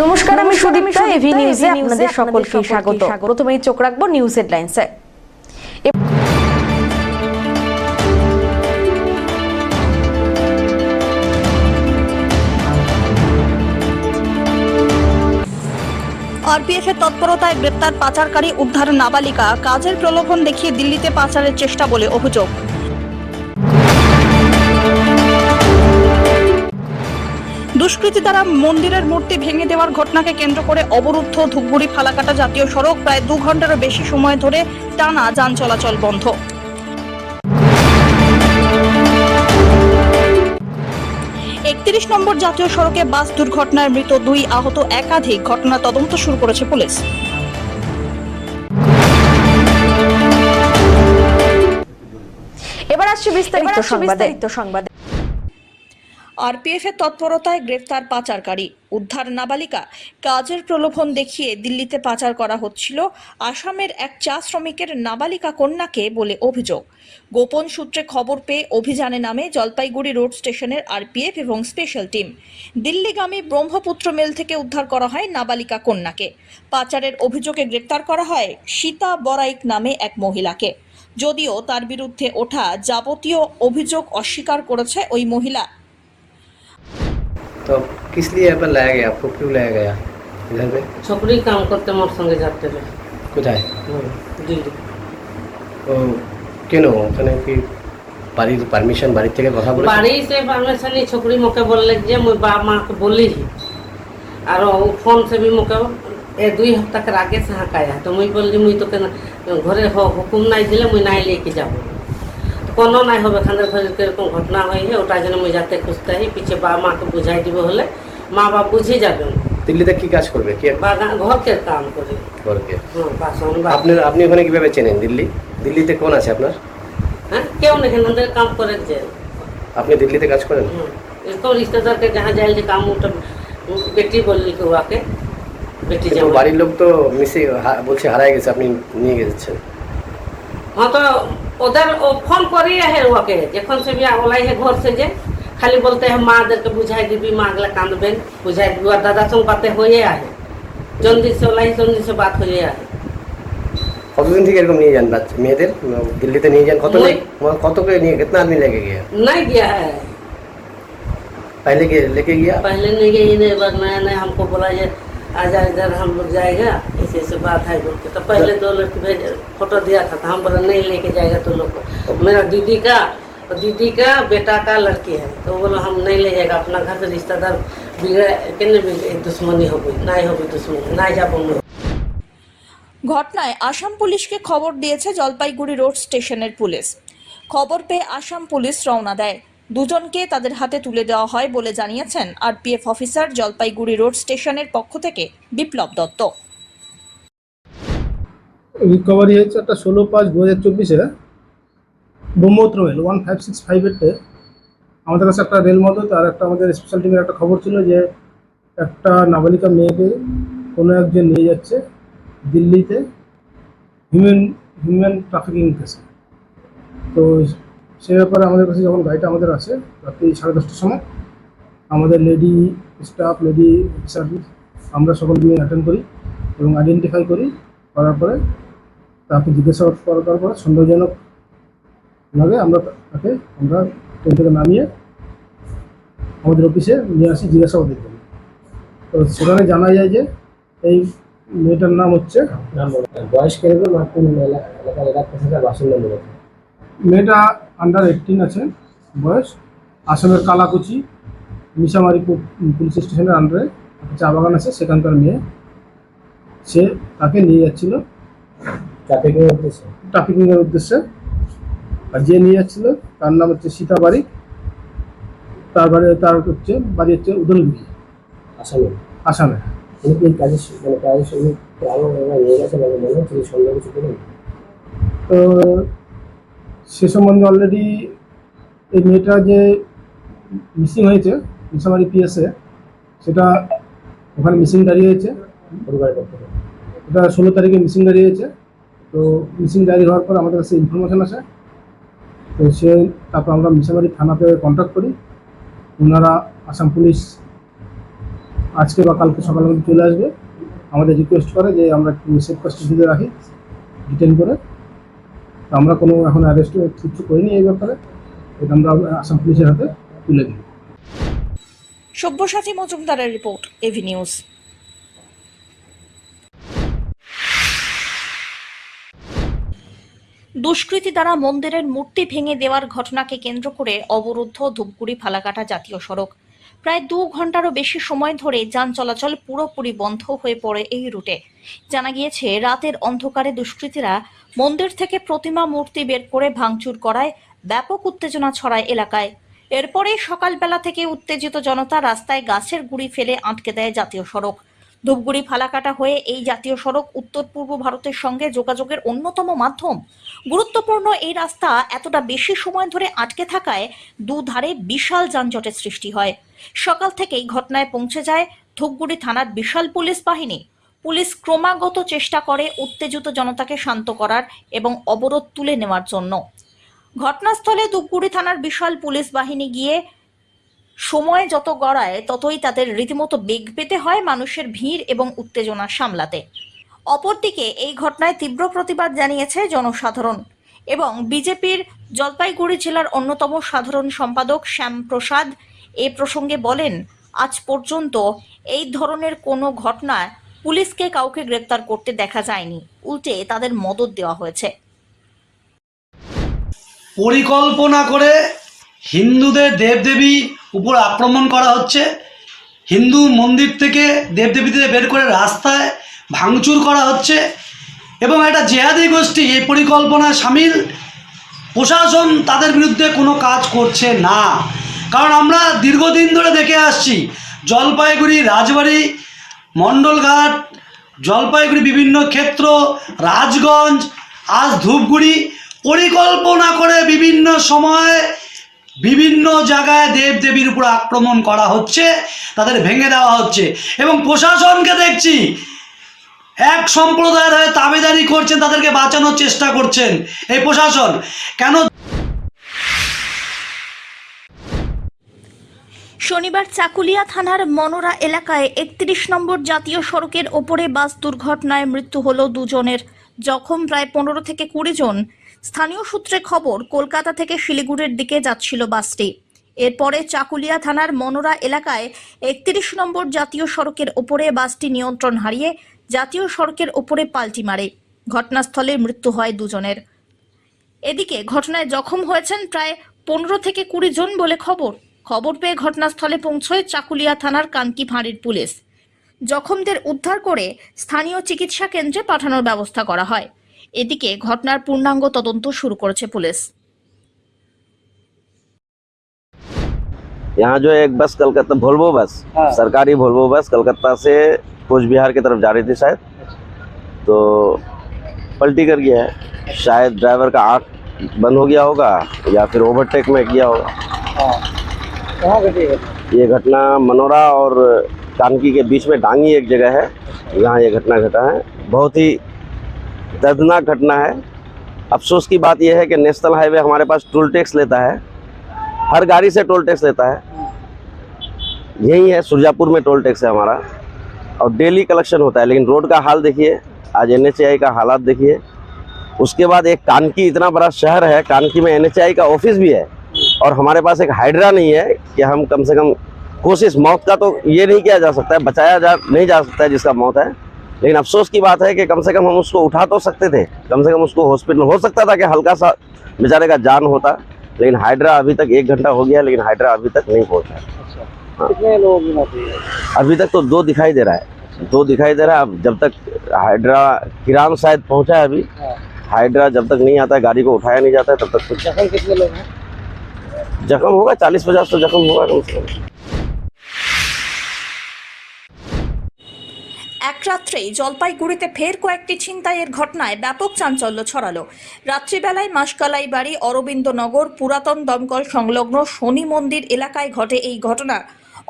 নমস্কার, আমি সুদীপ্তা। এভি নিউজে আপনাদের সকলকে স্বাগত। প্রথমেই চোখ রাখবো নিউজ হেডলাইন্সে। আরপিএফের তৎপরতায় গ্রেপ্তার পাচারকারী, উদ্ধার নাবালিকা। কাজের প্রলোভন দেখিয়ে দিল্লিতে পাচারের চেষ্টা বলে অভিযোগ। দুষ্কৃতী দ্বারা মন্দিরের মূর্তি ভেঙে দেওয়ার ঘটনাকে কেন্দ্র করে অবরুদ্ধ ধূপগুড়ি ফালাকাটা জাতীয় সড়ক। প্রায় 2 ঘন্টারও বেশি সময় ধরে টানা যান চলাচল বন্ধ। একত্রিশ নম্বর জাতীয় সড়কে বাস দুর্ঘটনায় মৃত 2, আহত একাধিক। ঘটনা তদন্ত শুরু করেছে পুলিশ। এবার আসছে বিস্তারিত সংবাদে। আরপিএফের তৎপরতায় গ্রেফতার পাচারকারী, উদ্ধার নাবালিকা। কাজের প্রলোভন দেখিয়ে দিল্লিতে পাচার করা হচ্ছিল আসামের এক চা শ্রমিকের নাবালিকা কন্যাকে বলে অভিযোগ। গোপন সূত্রে খবর পেয়ে অভিযানে নামে জলপাইগুড়ি রোড স্টেশনের আরপিএফ এবং স্পেশাল টিম। দিল্লিগামী ব্রহ্মপুত্র মেল থেকে উদ্ধার করা হয় নাবালিকা কন্যাকে। পাচারের অভিযোগে গ্রেফতার করা হয় সীতা বরাইক নামে এক মহিলাকে। যদিও তার বিরুদ্ধে ওঠা যাবতীয় অভিযোগ অস্বীকার করেছে ওই মহিলা। तो किस लिए यहाँ पर लाया गया, आपको क्यों लाया गया इधर पे? छोकरी काम करते मोर संगे जाते रहे কোথায়? दिल्ली। তো কেন ওখানে কি বাড়ির পারমিশন, বাড়ি থেকে কথা বলে? बाड़ी से परमिशन ही छोकरी मोके बोलले जे मुई बाप माँ के बोली ही और फोन से भी मोके 2 हफ्ता के आगे से हकाया। तो मुई बोली मुई तो घरे हुकुम नहीं दिले मुई नहीं लेके जाबो। तो कोनो नहीं होबे, खानदार घर के घटना हुई है ওটা জন্য মুই যাতে খুঁজতে ही पीछे बाप माँ के बुझाई दिबो হলে মা বাপ বুঝে যাবে। দিল্লিতে কি কাজ করবে? কি বাগান ঘরকে কাম করে করবে? হ্যাঁ বাসন আপনি ওখানে কিভাবে চেনেন দিল্লিতে কোন আছে আপনার? হ্যাঁ কেউ নেই, আমাদের কাম করে যে আপনি দিল্লিতে কাজ করেন? इसको रिश्तेदार के जहाँ जाए जे काम उठा बेटी बोली के हुआ के बेटी কিন্তু जाओ। বাড়ির লোক তো মিসে বলছে হারায় গেছে, আপনি নিয়ে গেছেন। हाँ तो उधर फोन करिए है हुआ के जखन से भी ओलाई है घर से जे खाली बोलते हैं माँ दर के बुझाई दीबी, माँ अगला कांदबेन बुझाई दीबी। और दादा संग बातें होए आहे जल्दी से ओलाई जल्दी से बात होए आहे। কতদিন থেকে এরকম নিয়ে যান মেয়েদের দিল্লিতে নিয়ে যান? কত করে নিয়ে कितना आदमी लेके गया? नहीं गया है, पहले लेके गया? पहले नहीं गई नहीं, बार नया नया हमको बोला ये आजा इधर हम लोग जाएगा, ऐसे ऐसे बात है बोल के। तो पहले 2 लड़की भेज फोटो दिया था, तो हम बोला नहीं लेके जाएगा तो लोग को। मेरा दीदी का बेटा का लड़की है, तो बोला हम नहीं ले जाएगा, अपना घर से रिश्तेदार बिगड़े के दुश्मनी हो गई, नहीं हो गई दुश्मनी, नहीं जा पाऊंगा। ঘটনায় আসাম পুলিশকে খবর দিয়েছে জলপাইগুড়ি রোড স্টেশনের পুলিশ। খবর পেয়ে আসাম পুলিশ রওনা দেয়। দুজনকে তাদের হাতে তুলে দেওয়া হয় বলে জানিয়েছেন আরপিএফ অফিসার জলপাইগুড়ি রোড স্টেশনের পক্ষ থেকে বিপ্লব দত্ত। রিকভারি হয়েছে একটা 16/5/2024 ব্রহ্মপুত্র মেল 1565 আমাদের কাছে একটা রেল মদত আর একটা আমাদের স্পেশাল টিমের একটা খবর ছিল যে একটা নাবালিকা মেয়েকে কোনো একজন নিয়ে যাচ্ছে দিল্লিতে হিউম্যান ট্রাফিকিং কেসে। তো সে ব্যাপারে আমাদের কাছে যখন গাড়িটা আমাদের আসে রাত্রি 10:30টার সময়, আমাদের লেডি স্টাফ, লেডি সার্ভিস আমরা সকল নিয়ে অ্যাটেন্ড করি এবং আইডেন্টিফাই করার পরে তাকে জিজ্ঞাসাবাদ করার পরে সন্দেহজনক লাগে আমরা ট্রেন থেকে নামিয়ে আমাদের অফিসে নিয়ে আসি জিজ্ঞাসাবাদের জন্য। তো সেখানে জানা যায় যে এই মেয়েটার নাম হচ্ছে বয়স কিরকম, আপনি এলাকার কোথাকার বাসিন্দা? মেয়েটা আন্ডার 18 আছে বয়স। আসামের কালাকুচি মিশামারি পুলিশ স্টেশনের আন্ডারে চা বাগান আছে, সেখানকার মেয়ে। সে তাকে নিয়ে যাচ্ছিল ট্রাফিকিংয়ের উদ্দেশ্যে। আর যে নিয়ে যাচ্ছিল তার নাম হচ্ছে সীতা বারিক। তার বাড়ি হচ্ছে উদলগুড়ি, আসামে। তো সে সম্বন্ধে অলরেডি এই মেয়েটা যে মিসিং হয়েছে মিশামারি পিএসে, সেটা ওখানে মিসিং ডায়েরি হয়েছে পরিবারের পক্ষ থেকে। এটা 16 তারিখে মিসিং ডায়েরি হয়েছে। তো মিসিং ডায়েরি হওয়ার পর আমাদের কাছে ইনফরমেশান আসে। তো তারপর আমরা মিশামারি থানাতে কন্ট্যাক্ট করি। ওনারা আসাম পুলিশ আজকে বা কালকে সকালের মধ্যে চলে আসবে। আমাদের রিকোয়েস্ট করে যে আমরা একটু সেফ কাস্টডিতে রাখি, ডিটেন করে। তো আমরা কোনো এখন অ্যারেস্ট কিছু করিনি এই ব্যাপারে, এটা আমরা আসাম পুলিশের হাতে তুলে দিই। সব্যসাচী মজুমদারের রিপোর্ট, এভি নিউজ। দুষ্কৃতী দ্বারা মন্দিরের মূর্তি ভেঙে দেওয়ার ঘটনাকে কেন্দ্র করে অবরুদ্ধ ধূপগুড়ি ফালাকাটা জাতীয় সড়ক। প্রায় 2 ঘন্টারও বেশি সময় ধরে যান চলাচল পুরোপুরি বন্ধ হয়ে পড়ে এই রুটে। জানা গিয়েছে, রাতের অন্ধকারে দুষ্কৃতীরা মন্দির থেকে প্রতিমা মূর্তি বের করে ভাঙচুর করায় ব্যাপক উত্তেজনা ছড়ায় এলাকায়। এরপরে সকালবেলা থেকে উত্তেজিত জনতা রাস্তায় গাছের গুঁড়ি ফেলে আটকে দেয় জাতীয় সড়ক। ধূপগুড়ি ফালাকাটা হয়ে এই জাতীয় সড়ক উত্তর পূর্ব ভারতের সঙ্গে যোগাযোগের অন্যতম মাধ্যম। গুরুত্বপূর্ণ এই রাস্তা এতটা বেশি সময় ধরে আটকে থাকায় দুধারে বিশাল যানজটের সৃষ্টি হয়। সকাল থেকেই ঘটনায় পৌঁছে যায় ধূপগুড়ি থানার বিশাল পুলিশ বাহিনী। পুলিশ ক্রমাগত চেষ্টা করে উত্তেজিত জনতাকে শান্ত করার এবং অবরোধ তুলে নেওয়ার জন্য। ঘটনাস্থলে ধূপগুড়ি থানার বিশাল পুলিশ বাহিনী গিয়ে সময় যত গড়ায় ততই তাদের রীতিমতো বেগ পেতে হয় মানুষের ভিড় এবং উত্তেজনা সামলাতে। অপরদিকে এই ঘটনায় তীব্র প্রতিবাদ জানিয়েছে জনসাধারণ এবং বিজেপির জলপাইগুড়ি জেলার অন্যতম সাধারণ সম্পাদক শ্যাম প্রসাদ এ প্রসঙ্গে বলেন, আজ পর্যন্ত এই ধরনের কোনো ঘটনায় পুলিশকে কাউকে গ্রেপ্তার করতে দেখা যায়নি, উল্টে তাদের মদদ দেওয়া হয়েছে। পরিকল্পনা করে হিন্দুদের দেবদেবী উপর আক্রমণ করা হচ্ছে। হিন্দু মন্দির থেকে দেবদেবীদের বের করে রাস্তায় ভাঙচুর করা হচ্ছে এবং একটা জেহাদি গোষ্ঠী এই পরিকল্পনায় সামিল। প্রশাসন তাদের বিরুদ্ধে কোনো কাজ করছে না, কারণ আমরা দীর্ঘদিন ধরে দেখে আসছি জলপাইগুড়ি, রাজবাড়ি, মণ্ডলঘাট, জলপাইগুড়ি বিভিন্ন ক্ষেত্র, রাজগঞ্জ, আজ ধূপগুড়ি, পরিকল্পনা করে বিভিন্ন সময় বিভিন্ন জায়গায় দেবদেবীর উপর আক্রমণ করা হচ্ছে, তাদের ভেঙে দেওয়া হচ্ছে এবং প্রশাসনকে দেখছি এক সম্প্রদায়ের হয়ে তাবেদারি করছেন, তাদেরকে বাঁচানোর চেষ্টা করছেন এই প্রশাসন। কেন? শনিবার চাকুলিয়া থানার মনোরা এলাকায় 31 নম্বর জাতীয় সড়কের ওপরে বাস দুর্ঘটনায় মৃত্যু হলো 2 জনের, জখম প্রায় 15 থেকে 20 জন। স্থানীয় সূত্রে খবর, কলকাতা থেকে শিলিগুড়ির দিকে যাচ্ছিল বাসটি। এরপরে চাকুলিয়া থানার মনোরা এলাকায় 31 নম্বর জাতীয় সড়কের ওপরে বাসটি নিয়ন্ত্রণ হারিয়ে জাতীয় সড়কের ওপরে পাল্টি মারে। ঘটনাস্থলে মৃত্যু হয় 2 জনের। এদিকে ঘটনায় জখম হয়েছেন প্রায় 15 থেকে 20 জন বলে খবর পেয়ে ঘটনাস্থলে পৌঁছয় চাকুলিয়া থানার কানকি ফাঁড়ির পুলিশ। জখমদের উদ্ধার করে স্থানীয় চিকিৎসা কেন্দ্রে পাঠানোর ব্যবস্থা করা হয়। এদিকে ঘটনার পূর্ণাঙ্গ তদন্ত শুরু করেছে পুলিশ। यहाँ जो एक बस कलकत्ता वोल्वो बस, सरकारी वोल्वो बस कलकत्ता से कोच बिहार की तरफ जा रही थी शायद, तो पलटी कर गया है। शायद ड्राइवर का आँख बंद हो गया होगा या फिर ओवरटेक में किया होगा। कहाँ घटी है? ये घटना मनोरा और कानकी के बीच में डांगी एक जगह है, यहाँ ये घटना घटा है। बहुत ही दर्दनाक घटना है। अफसोस की बात यह है कि नेशनल हाईवे हमारे पास टोल टैक्स लेता है, हर गाड़ी से टोल टैक्स लेता है। यही है सुरजापुर में टोल टैक्स है हमारा और डेली कलेक्शन होता है, लेकिन रोड का हाल देखिए, आज NHAI का हालात देखिए। उसके बाद एक कानकी इतना बड़ा शहर है, कानकी में NHAI का ऑफिस भी है और हमारे पास एक हाइड्रा नहीं है कि हम कम से कम कोशिश, मौत का तो ये नहीं किया जा सकता है, नहीं जा सकता है जिसका मौत है, लेकिन अफसोस की बात है कि कम से कम हम उसको उठा तो सकते थे, कम से कम उसको हॉस्पिटल, हो सकता था कि हल्का सा बेचारे का जान होता, लेकिन हाइड्रा अभी तक 1 घंटा हो गया, लेकिन हाइड्रा अभी तक नहीं पहुंचा। हाँ। कितने लोगों की मौत हुई है? अभी तक तो 2 दिखाई दे रहा है, 2 दिखाई दे रहा है। अब जब तक हाइड्रा, किरान शायद पहुंचा है अभी, हाइड्रा जब तक नहीं आता है, गाड़ी को उठाया नहीं जाता है, तब तक कुछ। जख्म कितने लोग हैं? जख्म होगा 40-50 तो जख्म होगा कम से कम। এক রাত্রেই জলপাইগুড়িতে ফের কয়েকটি ছিনতাইয়ের ঘটনায় ব্যাপক চাঞ্চল্য ছড়ালো। রাত্রিবেলায় মাসকালাই বাড়ি, অরবিন্দনগর, পুরাতন দমকল সংলগ্ন শনি মন্দির এলাকায় ঘটে এই ঘটনা।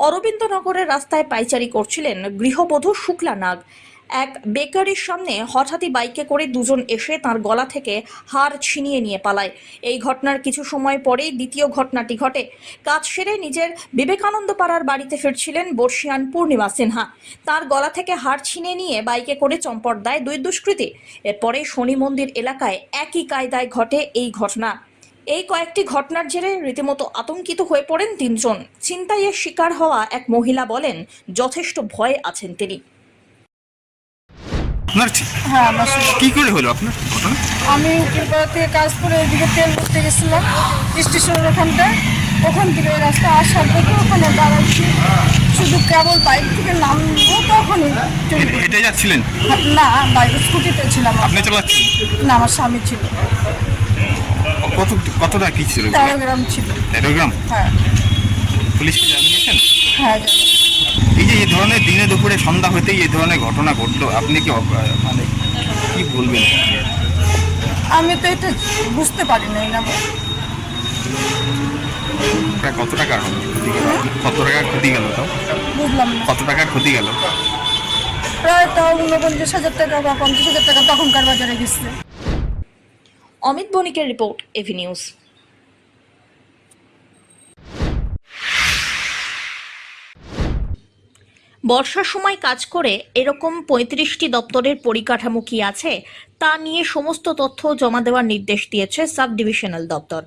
অরবিন্দনগরের রাস্তায় পাইচারি করছিলেন গৃহবধূ শুক্লা নাগ। এক বেকারির সামনে হঠাৎই বাইকে করে দুজন এসে তার গলা থেকে হার ছিনিয়ে নিয়ে পালায়। এই ঘটনার কিছু সময় পরেই দ্বিতীয় ঘটনাটি ঘটে। কাজ সেরে নিজের বিবেকানন্দ পাড়ার বাড়িতে ফিরছিলেন বর্ষিয়ান পূর্ণিমা সিনহা। তার গলা থেকে হার ছিনিয়ে নিয়ে বাইকে করে চম্পট দেয় দুই দুষ্কৃতী। এরপরে শনি মন্দির এলাকায় একই কায়দায় ঘটে এই ঘটনা। এই কয়েকটি ঘটনার জেরে রীতিমতো আতঙ্কিত হয়ে পড়েন তিনজন। ছিনতাইয়ের শিকার হওয়া এক মহিলা বলেন, যথেষ্ট ভয়ে আছেন তিনি। হ্যাঁ, আমার কি করে হলো আপনার ঘটনা? আমি উকিলপাড়া থেকে কাজ করে এদিকে তেল করতে গেছিলাম স্টেশনের ওখান থেকে রাস্তা আসার থেকে ওখানে দাঁড়াচ্ছি, শুধু কেবল বাইক থেকে নামবো তখনই হেঁটে যাচ্ছিলেন? না, বাইক স্কুটিতে ছিলাম। আপনি চালাচ্ছেন? না, আমার স্বামী ছিল। কতটা কি ছিল? 13 গ্রাম ছিল। 13 গ্রাম? হ্যাঁ। পুলিশকে জানিয়েছেন? হ্যাঁ। এই ধরনের দিনে দুপুরে সন্ধ্যা হতেই এই ধরনের ঘটনা ঘটলো, আপনি কি মানে কি বলবেন? আমি তো এটা বুঝতে পারি নাই না। কত টাকার ক্ষতি গেল? কত টাকার ক্ষতি গেল? তাও বুঝলাম না। কত টাকার ক্ষতি গেল? প্রায় তাও 49,000 টাকা বা 50,000 টাকা তখনকার বাজারে গেছে। অমিত বণিকের রিপোর্ট, এভি নিউজ। বর্ষার সময় কাজ করে এরকম 35টি দপ্তরের পরিকাঠামো কি আছে তা নিয়ে সমস্ত তথ্য জমা দেওয়ার নির্দেশ দিয়েছে সাব ডিভিশনাল দপ্তর।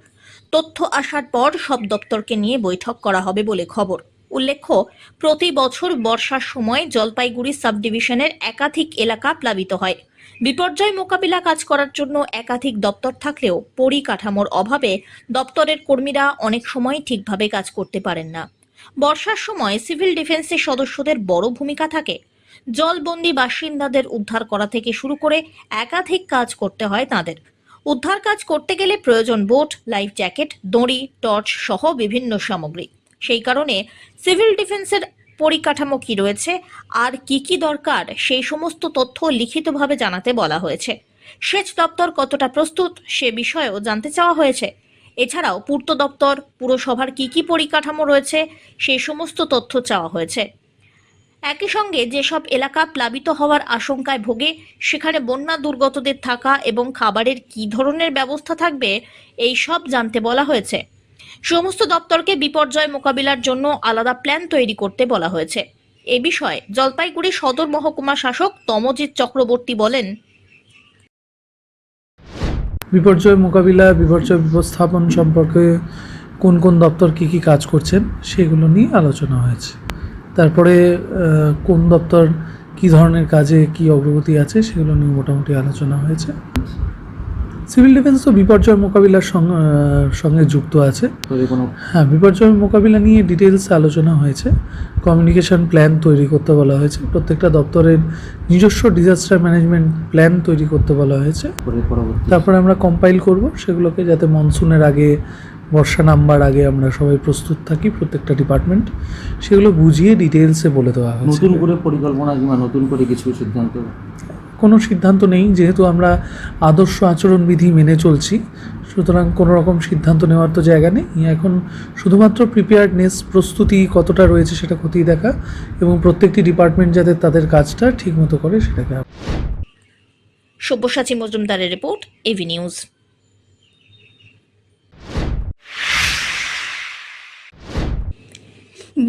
তথ্য আসার পর সব দপ্তরকে নিয়ে বৈঠক করা হবে বলে খবর। উল্লেখ্য, প্রতি বছর বর্ষার সময় জলপাইগুড়ি সাব ডিভিশনের একাধিক এলাকা প্লাবিত হয়। বিপর্যয় মোকাবিলা কাজ করার জন্য একাধিক দপ্তর থাকলেও পরিকাঠামোর অভাবে দপ্তরের কর্মীরা অনেক সময় ঠিকভাবে কাজ করতে পারেন না। বর্ষার সময় সিভিল ডিফেন্সের সদস্যদের বড় ভূমিকা থাকে। জলবন্দী বাসিন্দাদের উদ্ধার করা থেকে শুরু করে একাধিক কাজ করতে হয় তাদের। উদ্ধার কাজ করতে গেলে প্রয়োজন বোট, লাইফ জ্যাকেট, দড়ি, টর্চ সহ বিভিন্ন সামগ্রী। সেই কারণে সিভিল ডিফেন্সের পরিকাঠামো কি রয়েছে আর কি দরকার সেই সমস্ত তথ্য লিখিতভাবে জানাতে বলা হয়েছে। সেচ দপ্তর কতটা প্রস্তুত সে বিষয়েও জানতে চাওয়া হয়েছে। এছাড়াও পূর্ত দপ্তর, পুরসভার কি পরিকাঠামো রয়েছে সেই সমস্ত তথ্য চাওয়া হয়েছে। একই সঙ্গে যেসব এলাকা প্লাবিত হওয়ার আশঙ্কায় ভোগে সেখানে বন্যা দুর্গতদের থাকা এবং খাবারের কি ধরনের ব্যবস্থা থাকবে এই সব জানতে বলা হয়েছে। সমস্ত দপ্তরকে বিপর্যয় মোকাবিলার জন্য আলাদা প্ল্যান তৈরি করতে বলা হয়েছে। এ বিষয়ে জলপাইগুড়ি সদর মহকুমা শাসক তমজিৎ চক্রবর্তী বলেন, বিপর্যয় মোকাবিলা, বিপর্যয় ব্যবস্থাপন সম্পর্কে কোন কোন দপ্তর কি কাজ করছেন সেগুলো নিয়ে আলোচনা হয়েছে। তারপরে কোন দপ্তর কি ধরনের কাজে কি অগ্রগতি আছে সেগুলো নিয়ে মোটামুটি আলোচনা হয়েছে। সিভিল ডিফেন্স তো বিপর্যয় মোকাবিলার সঙ্গে যুক্ত আছে। হ্যাঁ, বিপর্যয় মোকাবিলা নিয়ে ডিটেলস আলোচনা হয়েছে। কমিউনিকেশন প্ল্যান তৈরি করতে বলা হয়েছে। প্রত্যেকটা দপ্তরের নিজস্ব ডিজাস্টার ম্যানেজমেন্ট প্ল্যান তৈরি করতে বলা হয়েছে। তারপরে আমরা কম্পাইল করব সেগুলোকে, যাতে মনসুনের আগে, বর্ষা নামবার আগে আমরা সবাই প্রস্তুত থাকি। প্রত্যেকটা ডিপার্টমেন্ট সেগুলো বুঝিয়ে ডিটেলসে বলে দেওয়া হয়েছে। নতুন করে পরিকল্পনা কিংবা নতুন করে কিছু সিদ্ধান্ত? কোনো সিদ্ধান্ত নেই, যেহেতু আমরা আদর্শ আচরণবিধি মেনে চলছি, সুতরাং কোনো রকম সিদ্ধান্ত নেওয়ার তো জায়গা নেই। এখন শুধুমাত্র প্রিপেয়ার্ডনেস, প্রস্তুতি কতটা রয়েছে সেটা খতিয়ে দেখা এবং প্রত্যেকটি ডিপার্টমেন্ট যাতে তাদের কাজটা ঠিকমতো করে সেটাকে। সব্যসাচী মজুমদারের রিপোর্ট, এভি নিউজ।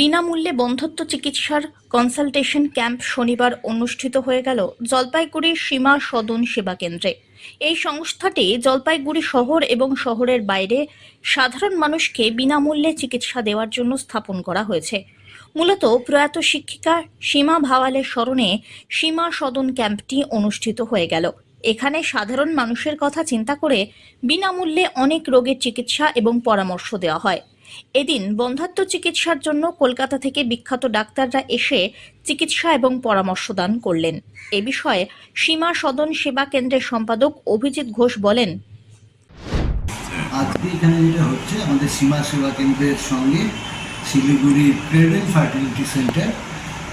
বিনামূল্যে বন্ধ্যত্ব চিকিৎসার কনসালটেশন ক্যাম্প শনিবার অনুষ্ঠিত হয়ে গেল জলপাইগুড়ির সীমা সদন সেবা কেন্দ্রে। এই সংস্থাটি জলপাইগুড়ি শহর এবং শহরের বাইরে সাধারণ মানুষকে বিনামূল্যে চিকিৎসা দেওয়ার জন্য স্থাপন করা হয়েছে। মূলত প্রয়াত শিক্ষিকা সীমা ভাওয়ালের স্মরণে সীমা সদন ক্যাম্পটি অনুষ্ঠিত হয়ে গেল। এখানে সাধারণ মানুষের কথা চিন্তা করে বিনামূল্যে অনেক রোগের চিকিৎসা এবং পরামর্শ দেওয়া হয়। এদিন বন্ধ্যত্ব চিকিৎসার জন্য কলকাতা থেকে বিখ্যাত ডাক্তাররা এসে চিকিৎসা এবং পরামর্শ দান করলেন। এ বিষয়ে সীমা সদন সেবা কেন্দ্রের সম্পাদক অভিজিৎ ঘোষ বলেন, আজকে এখানে যেটা হচ্ছে, আমাদের সীমা সেবা কেন্দ্রের সঙ্গে শিলিগুড়ি ক্রেডেল ফার্টিলিটি সেন্টার,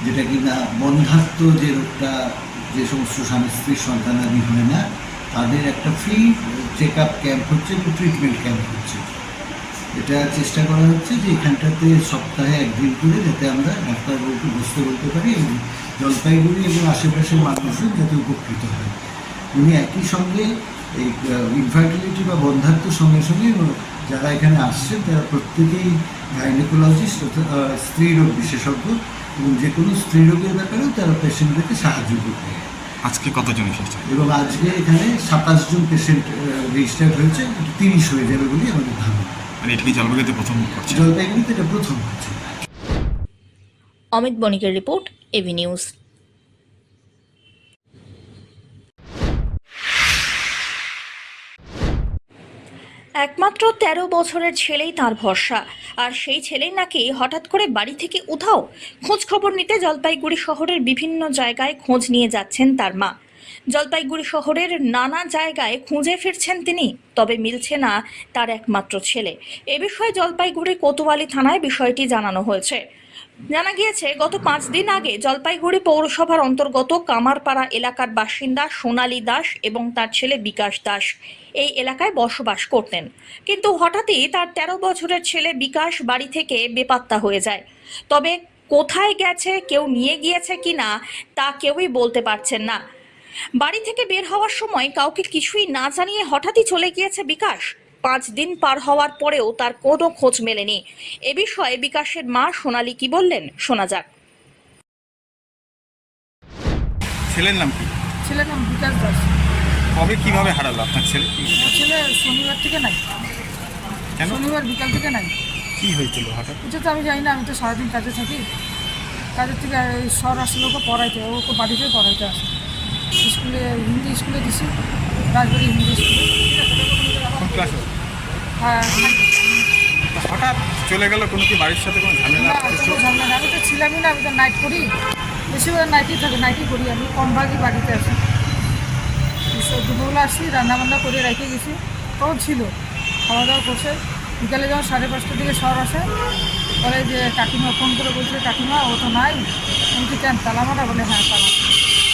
যেটা কিনা বন্ধ্যাত্ব যে রোগটা, যে সমস্ত স্বামী স্ত্রীর সন্তানাদি হয় না, তাদের একটা ফ্রি চেক আপ ক্যাম্প হচ্ছে এবং ট্রিটমেন্ট ক্যাম্প হচ্ছে। এটা চেষ্টা করা হচ্ছে যে এখানটাতে সপ্তাহে একদিন করে যাতে আমরা ডাক্তারবাবুকে বসতে বলতে পারি এবং জলপাইগুড়ি এবং আশেপাশের মানুষজন যাতে উপকৃত হয়। উনি একই সঙ্গে এই ইনফার্টিলিটি বা বন্ধাত্বের সঙ্গে সঙ্গে যারা এখানে আসছেন তারা প্রত্যেকেই গাইনোকোলজিস্ট অর্থাৎ স্ত্রীরোগ বিশেষজ্ঞ, এবং যে কোনো স্ত্রীরোগের ব্যাপারেও তারা পেশেন্টদেরকে সাহায্য করবে। আজকে কতজন এসেছে? এবং আজকে এখানে 27 জন পেশেন্ট রেজিস্টার্ড হয়েছে, 30 হয়ে যাবে বলে আমাদের ধারণা। মানে এটা কি জলপাইগুড়িতে প্রথম করছে? জলপাইগুড়িতে এটা প্রথম হচ্ছে। অমিত বণিকের রিপোর্ট, এভি নিউজ। একমাত্র 13 বছরের ছেলেই তার ভরসা, আর সেই ছেলেই নাকি হঠাৎ করে বাড়ি থেকে উধাও। খোঁজ খবর নিতে জলপাইগুড়ি শহরের বিভিন্ন জায়গায় খোঁজ নিয়ে যাচ্ছেন তার মা। জলপাইগুড়ি শহরের নানা জায়গায় খুঁজে ফিরছেন তিনি, তবে মিলছে না তার একমাত্র ছেলে। এ বিষয়ে জলপাইগুড়ি কোতোয়ালি থানায় বিষয়টি জানানো হয়েছে। জানা গিয়েছে, গত 5 দিন আগে জলপাইগুড়ি পৌরসভার অন্তর্গত কামারপাড়া এলাকার বাসিন্দা সোনালী দাস এবং তার ছেলে বিকাশ দাস এই এলাকায় বসবাস করতেন, কিন্তু হঠাৎই তার 13 বছরের ছেলে বিকাশ বাড়ি থেকে বেপাত্তা হয়ে যায়। তবে কোথায় গেছে, কেউ নিয়ে গিয়েছে কিনা তা কেউই বলতে পারছেন না। বাড়ি থেকে বের হওয়ার সময় কাউকে কিছুই না জানিয়ে হঠাৎই চলে গিয়েছে বিকাশ। 5 দিন পার হওয়ার পরেও তার কোনো খোঁজ মেলেনি। এ বিষয়ে বিকাশের মা সোনালী কি বললেন, শোনা যাক। ছেলের নাম কি? ছেলের নাম বিকাশ দাস। কবে কিভাবে হারালো আপনার ছেলে? ছেলে শনিবার থেকে নাই। কেন? শনিবার বিকাল থেকে নাই। কি হয়েছিল হঠাৎ? এটা তো আমি জানি না, আমি তো সারাদিন কাজে থাকি। কাজের থেকে শহর আসলে ওকে পড়াইতে, ওকে বাড়িতে পড়াইতে আসে। স্কুলে হিন্দি স্কুলে দিছি, রাজবাড়ি হিন্দি স্কুলে। কোন ক্লাসে? হ্যাঁ, হঠাৎ চলে গেল, কোনো কি বাড়ির সাথে কোনো ঝামেলা? আমি তো ছিলামই না, আমি তো নাইট করি, বেশিরভাগ নাইটই থাকে, নাইটই করি আমি, কম ভাগই বাড়িতে আসি। দুপুরবেলা আসছি, রান্নাবান্না করে রেখে গেছি, তখন ছিল খাওয়া দাওয়া করছে। বিকালে যখন 5:30টার দিকে শহর আসে, বলে যে কাকিমা ফোন করে বলছে, কাকিমা ও তো নাই। আমি কি কেন তালা মারা? বলে হ্যাঁ তালা।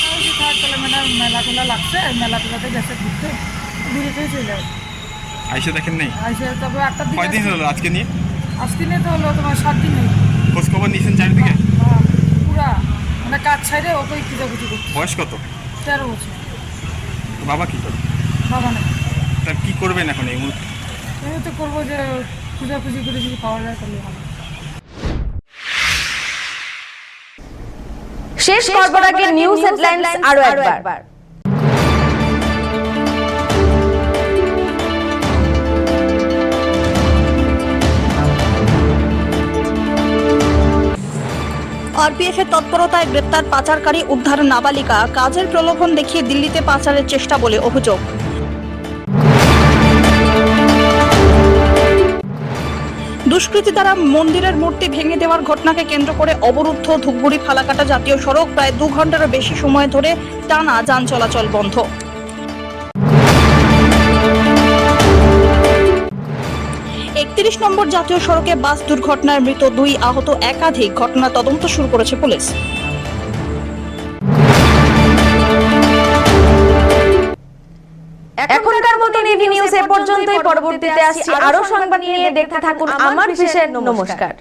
আমি কি থাক, তাহলে মেলা টোলা লাগছে, মেলা টোলাতে গেছে ঘুরতে, দূরে থেকে চলে যাবে। আইসে দেখেন নেই? আইসে তারপরে 8টার দিকে। কয়দিন হলো আজকে নিয়ে? আজকে নিয়ে তো হলো তোমার 7 দিন হলো। খোঁজ খবর নিয়েছেন চারিদিকে? হ্যাঁ, পুরা মানে কাজ ছাইড়ে ওকেই খুঁজাখুঁজি করছে। বয়স কত? 13 বছর। তো বাবা কি করে? বাবা না। তার কি করবেন এখন এই মুহূর্তে? আমি তো করবো যে খুঁজাখুঁজি করে যদি পাওয়া যায় তাহলে ভালো। শেষ করবার আগে নিউজ হেডলাইন্স আরো একবার। আরপিএফ এর তৎপরতায় গ্রেপ্তার পাচারকারী, উদ্ধার নাবালিকা। কাজের প্রলোভন দেখিয়ে দিল্লিতে পাচারের চেষ্টা বলে অভিযোগ। দুষ্কৃতী দ্বারা মন্দিরের মূর্তি ভেঙে দেওয়ার ঘটনাকে কেন্দ্র করে অবরুদ্ধ ধূপগুড়ি ফালাকাটা জাতীয় সড়ক। প্রায় 2 ঘন্টারও বেশি সময় ধরে টানা যান চলাচল বন্ধ। 31 নম্বর জাতীয় সড়কে বাস দুর্ঘটনায় মৃত 2, আহত একাধিক। ঘটনা তদন্ত শুরু করেছে পুলিশ। এখনকার মতন এভি নিউজ এ পর্যন্তই। পরবর্তীতে আসছি আরো সংবাদ নিয়ে। দেখতে থাকুন আমার বিশেষ। নমস্কার।